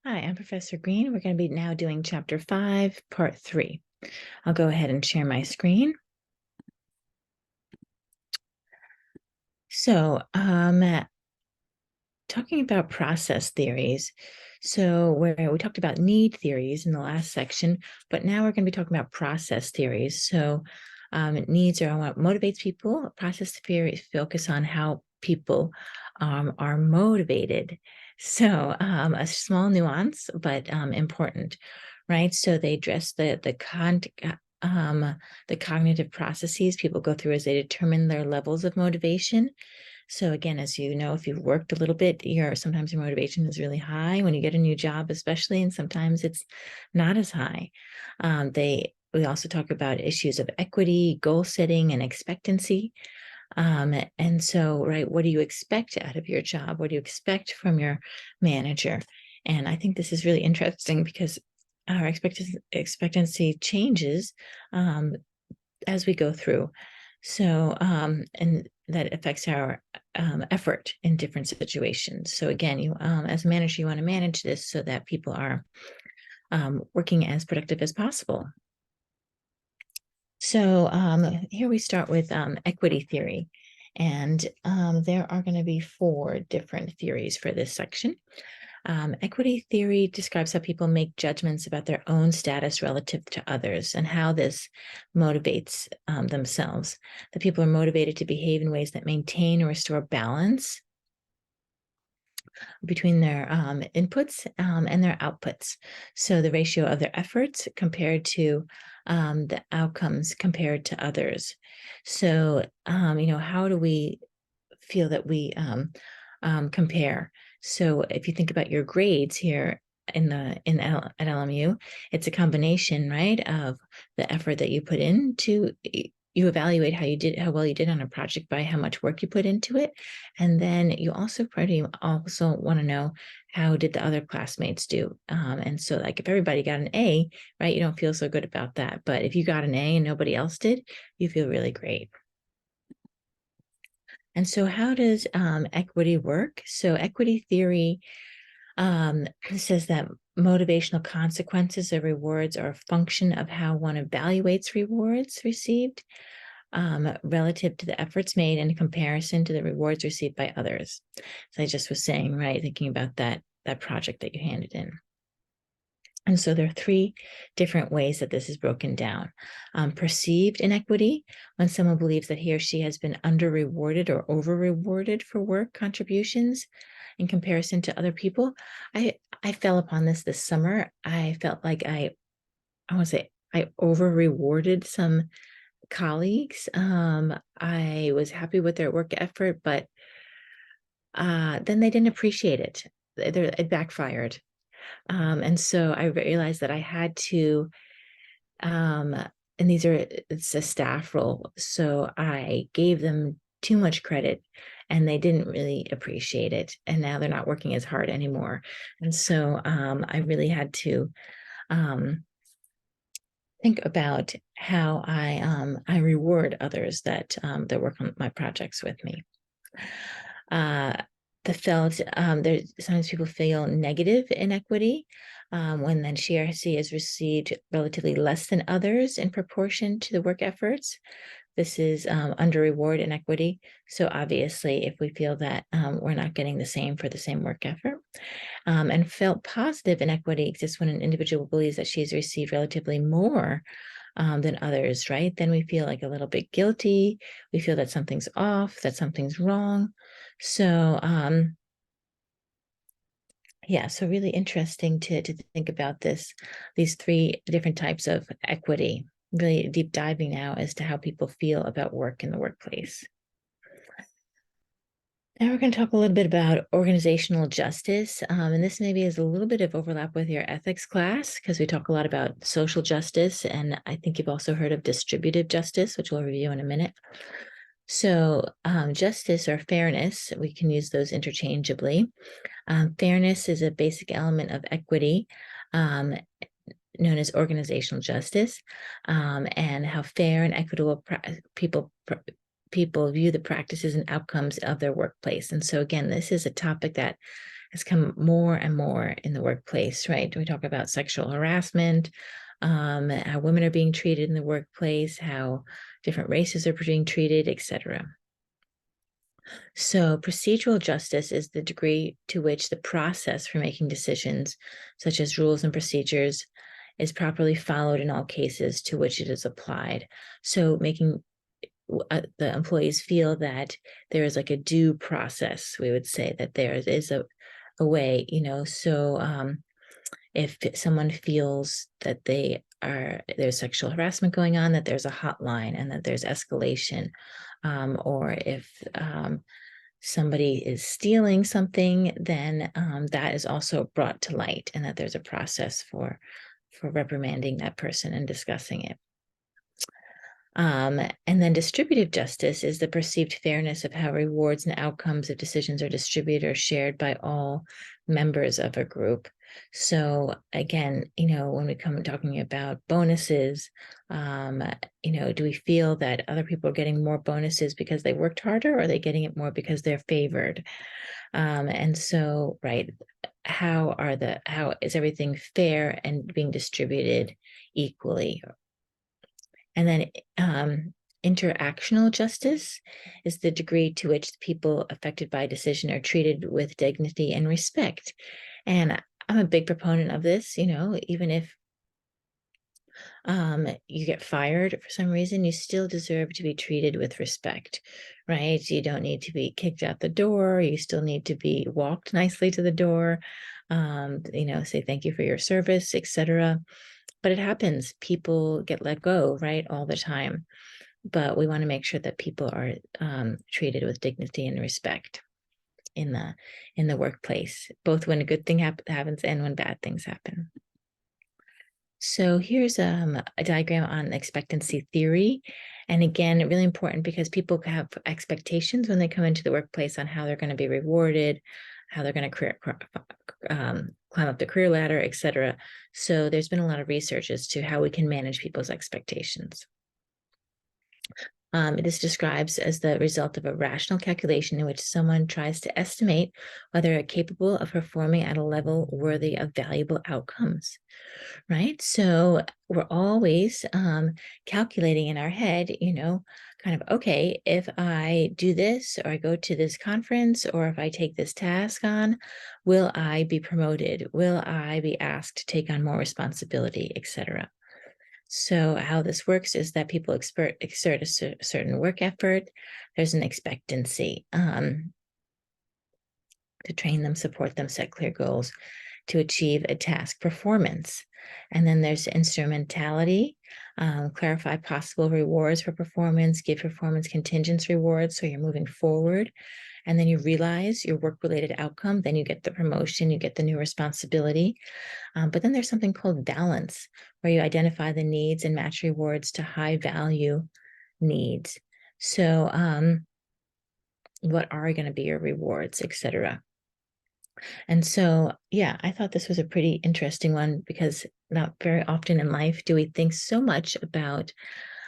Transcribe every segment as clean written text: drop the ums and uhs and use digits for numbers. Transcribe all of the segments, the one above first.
Hi, I'm Professor Green. We're going to be now doing Chapter 5, Part 3. I'll go ahead and share my screen. So, talking about process theories. So, where we talked about need theories in the last section, but now we're going to be talking about process theories. So, needs are what motivates people. Process theories focus on how people are motivated. So, a small nuance, but important, right? So they address the cognitive processes people go through as they determine their levels of motivation. So again, as you know, if you've worked a little bit, sometimes your motivation is really high when you get a new job, especially, and sometimes it's not as high. We also talk about issues of equity, goal setting, and expectancy. And so, right, what do you expect out of your job? What do you expect from your manager? And I think this is really interesting because our expectancy changes as we go through. So, and that affects our effort in different situations. So again, you as a manager, you want to manage this so that people are working as productive as possible. So here we start with equity theory. And there are going to be 4 different theories for this section. Equity theory describes how people make judgments about their own status relative to others and how this motivates themselves. That people are motivated to behave in ways that maintain or restore balance between their inputs and their outputs. So the ratio of their efforts compared to the outcomes compared to others. So, how do we feel that we compare? So if you think about your grades here at LMU, it's a combination, right, of the effort that you put into. You evaluate how well you did on a project by how much work you put into it, and then you also want to know how did the other classmates do. And so, like, if everybody got an A, right, you don't feel so good about that. But if you got an A and nobody else did, you feel really great. And so how does equity work? So equity theory says that motivational consequences of rewards are a function of how one evaluates rewards received relative to the efforts made in comparison to the rewards received by others. So I just was saying, right, thinking about that project that you handed in. And so there are 3 different ways that this is broken down. Perceived inequity, when someone believes that he or she has been under-rewarded or over-rewarded for work contributions in comparison to other people. I fell upon this summer. I felt like I want to say I over-rewarded some colleagues. I was happy with their work effort, but then they didn't appreciate it. It backfired. And so I realized that I had to, and it's a staff role. So I gave them too much credit and they didn't really appreciate it. And now they're not working as hard anymore. And so I really had to think about how I reward others that work on my projects with me. Sometimes people feel negative inequity when then she or she has received relatively less than others in proportion to the work efforts. This is under reward inequity. So obviously, if we feel that we're not getting the same for the same work effort, and felt positive inequity exists when an individual believes that she's received relatively more than others, right? Then we feel like a little bit guilty. We feel that something's off, that something's wrong. So, yeah, so really interesting to think about these 3 different types of equity, really deep diving now as to how people feel about work in the workplace. Now we're going to talk a little bit about organizational justice. And this maybe is a little bit of overlap with your ethics class because we talk a lot about social justice. And I think you've also heard of distributive justice, which we'll review in a minute. So justice or fairness, we can use those interchangeably. Fairness is a basic element of equity, known as organizational justice, and how fair and equitable people view the practices and outcomes of their workplace. And so again, this is a topic that has come more and more in the workplace, right? We talk about sexual harassment, how women are being treated in the workplace, how different races are being treated, etc. So procedural justice is the degree to which the process for making decisions, such as rules and procedures, is properly followed in all cases to which it is applied. So making the employees feel that there is like a due process, we would say that there is a way, so if someone feels that there's sexual harassment going on, that there's a hotline and that there's escalation, or if somebody is stealing something, then that is also brought to light, and that there's a process for reprimanding that person and discussing it. And then distributive justice is the perceived fairness of how rewards and outcomes of decisions are distributed or shared by all members of a group. So again, when we come talking about bonuses, do we feel that other people are getting more bonuses because they worked harder, or are they getting it more because they're favored? And so, right, how is everything fair and being distributed equally? And then interactional justice is the degree to which the people affected by a decision are treated with dignity and respect. And I'm a big proponent of this, even if you get fired for some reason, you still deserve to be treated with respect, right? You don't need to be kicked out the door. You still need to be walked nicely to the door, say thank you for your service, etc. But it happens. People get let go, right, all the time. But we want to make sure that people are treated with dignity and respect in the workplace, both when a good thing happens and when bad things happen. So here's a diagram on expectancy theory. And again, really important because people have expectations when they come into the workplace on how they're going to be rewarded, how they're going to climb up the career ladder, etc. So there's been a lot of research as to how we can manage people's expectations. This describes as the result of a rational calculation in which someone tries to estimate whether they're capable of performing at a level worthy of valuable outcomes, right? So we're always calculating in our head, kind of, okay, if I do this, or I go to this conference, or if I take this task on, will I be promoted? Will I be asked to take on more responsibility, etc.? So how this works is that people exert a certain work effort. There's an expectancy to train them, support them, set clear goals to achieve a task performance. And then there's instrumentality, clarify possible rewards for performance, give performance contingent rewards so you're moving forward. And then you realize your work-related outcome, then you get the promotion, you get the new responsibility. But then there's something called balance, where you identify the needs and match rewards to high-value needs. So what are going to be your rewards, etc.? And so, yeah, I thought this was a pretty interesting one because not very often in life do we think so much about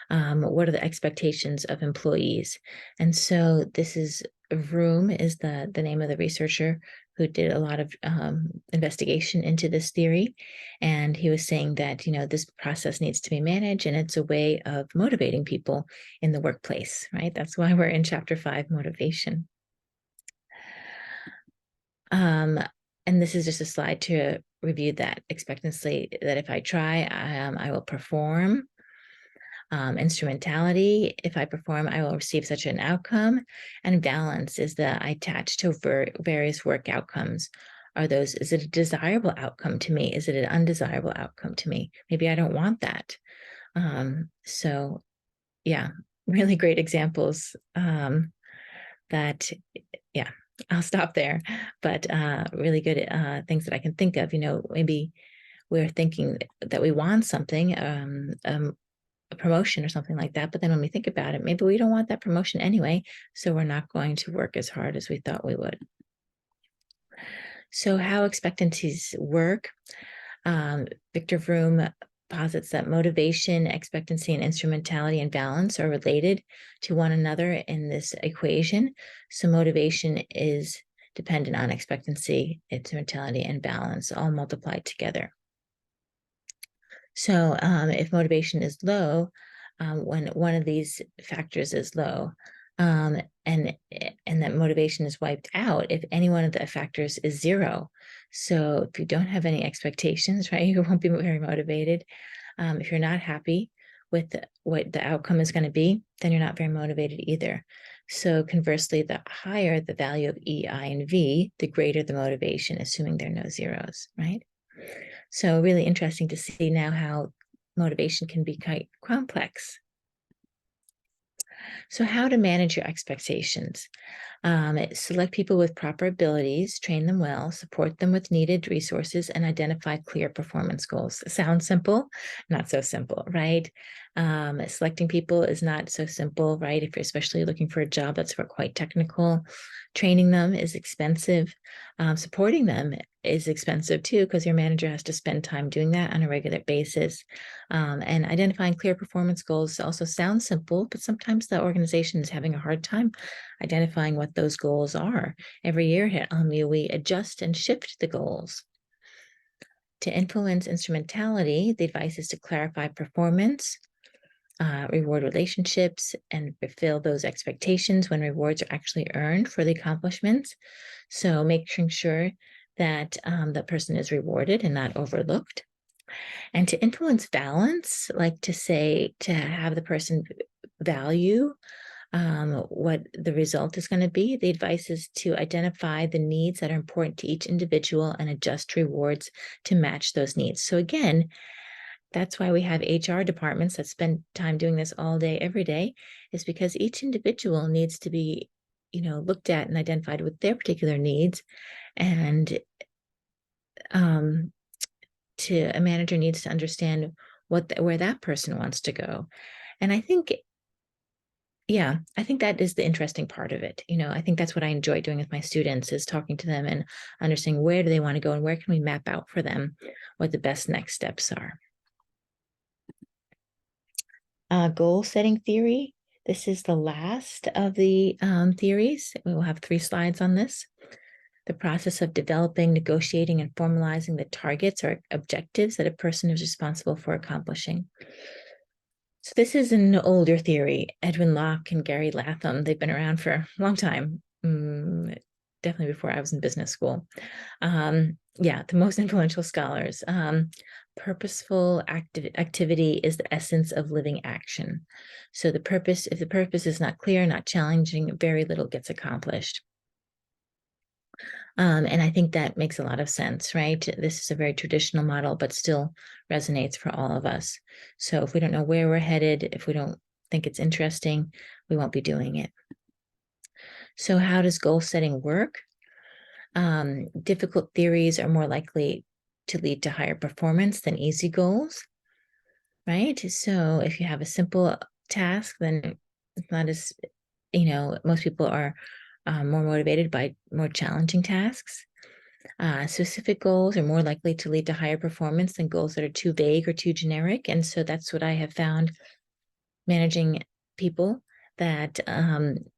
what are the expectations of employees. And so this is Vroom is the name of the researcher who did a lot of investigation into this theory. And he was saying that, this process needs to be managed, and it's a way of motivating people in the workplace, right? That's why we're in Chapter 5, motivation. And this is just a slide to review that expectancy, that if I try, I will perform. Instrumentality, if I perform, I will receive such an outcome. And balance is that I attach to various work outcomes. Is it a desirable outcome to me? Is it an undesirable outcome to me? Maybe I don't want that. So yeah, really great examples yeah, I'll stop there. But really good things that I can think of, maybe we're thinking that we want something, a promotion or something like that. But then when we think about it, maybe we don't want that promotion anyway. So we're not going to work as hard as we thought we would. So how expectancies work. Victor Vroom posits that motivation, expectancy, and instrumentality and balance are related to one another in this equation. So motivation is dependent on expectancy, mortality, and balance, all multiplied together. So if motivation is low, when one of these factors is low, and that motivation is wiped out if any one of the factors is zero. So if you don't have any expectations, right, you won't be very motivated. If you're not happy with what the outcome is going to be, then you're not very motivated either. So conversely, the higher the value of E, I, and V, the greater the motivation, assuming there are no zeros, right? So really interesting to see now how motivation can be quite complex. So how to manage your expectations. Select people with proper abilities, train them well, support them with needed resources, and identify clear performance goals. Sounds simple, not so simple, right? Selecting people is not so simple, right? If you're especially looking for a job that's quite technical, training them is expensive. Supporting them is expensive too, because your manager has to spend time doing that on a regular basis. And identifying clear performance goals also sounds simple, but sometimes the organization is having a hard time identifying what those goals are. Every year at LMU, we adjust and shift the goals. To influence instrumentality, the advice is to clarify performance, reward relationships, and fulfill those expectations when rewards are actually earned for the accomplishments. So making sure that the person is rewarded and not overlooked. And to influence balance, like to have the person value what the result is going to be, the advice is to identify the needs that are important to each individual and adjust rewards to match those needs. So again, that's why we have HR departments that spend time doing this all day, every day, is because each individual needs to be, looked at and identified with their particular needs. And a manager needs to understand where that person wants to go. And I think that is the interesting part of it. I think that's what I enjoy doing with my students, is talking to them and understanding where do they want to go and where can we map out for them what the best next steps are. Goal setting theory. This is the last of the theories. We will have 3 slides on this. The process of developing, negotiating, and formalizing the targets or objectives that a person is responsible for accomplishing. So this is an older theory. Edwin Locke and Gary Latham, they've been around for a long time, definitely before I was in business school. The most influential scholars. Purposeful activity is the essence of living action. So if the purpose is not clear, not challenging, very little gets accomplished. And I think that makes a lot of sense, right? This is a very traditional model, but still resonates for all of us. So if we don't know where we're headed, if we don't think it's interesting, we won't be doing it. So how does goal setting work? Difficult theories are more likely to lead to higher performance than easy goals, right? So if you have a simple task, then it's not as, most people are more motivated by more challenging tasks. Specific goals are more likely to lead to higher performance than goals that are too vague or too generic. And so that's what I have found managing people, that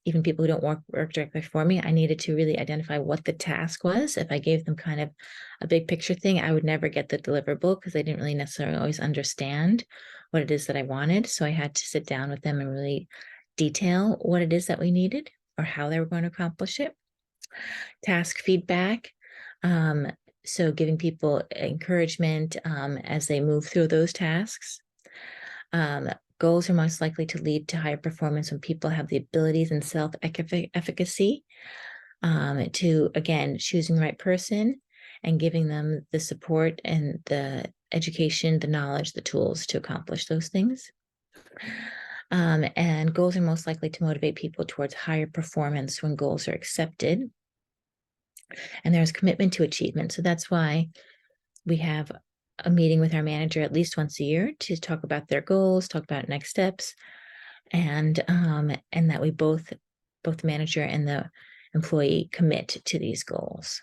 even people who don't work directly for me, I needed to really identify what the task was. If I gave them kind of a big picture thing, I would never get the deliverable because they didn't really necessarily always understand what it is that I wanted. So I had to sit down with them and really detail what it is that we needed or how they were going to accomplish it. Task feedback. So giving people encouragement as they move through those tasks. Goals are most likely to lead to higher performance when people have the abilities and self-efficacy to, again, choosing the right person and giving them the support and the education, the knowledge, the tools to accomplish those things. And goals are most likely to motivate people towards higher performance when goals are accepted. And there's commitment to achievement. So that's why we have a meeting with our manager at least once a year to talk about their goals, talk about next steps, and that we both the manager and the employee commit to these goals.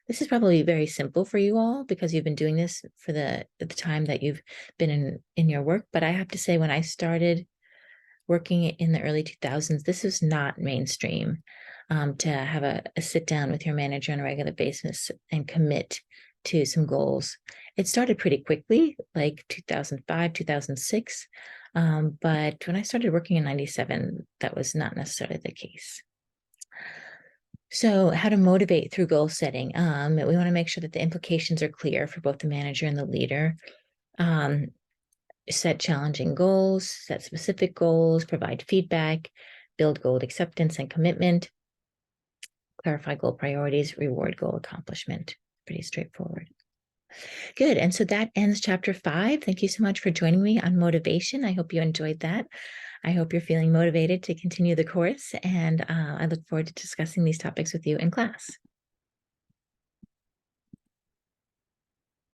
This is probably very simple for you all because you've been doing this for the time that you've been in your work. But I have to say, when I started working in the early 2000s, this was not mainstream. to have a sit down with your manager on a regular basis and commit to some goals. It started pretty quickly, like 2005, 2006. But when I started working in 97, that was not necessarily the case. So, how to motivate through goal setting? We want to make sure that the implications are clear for both the manager and the leader. Set challenging goals, set specific goals, provide feedback, build goal acceptance and commitment, clarify goal priorities, reward goal accomplishment. Pretty straightforward. Good. And so that ends chapter 5. Thank you so much for joining me on motivation. I hope you enjoyed that. I hope you're feeling motivated to continue the course, and I look forward to discussing these topics with you in class.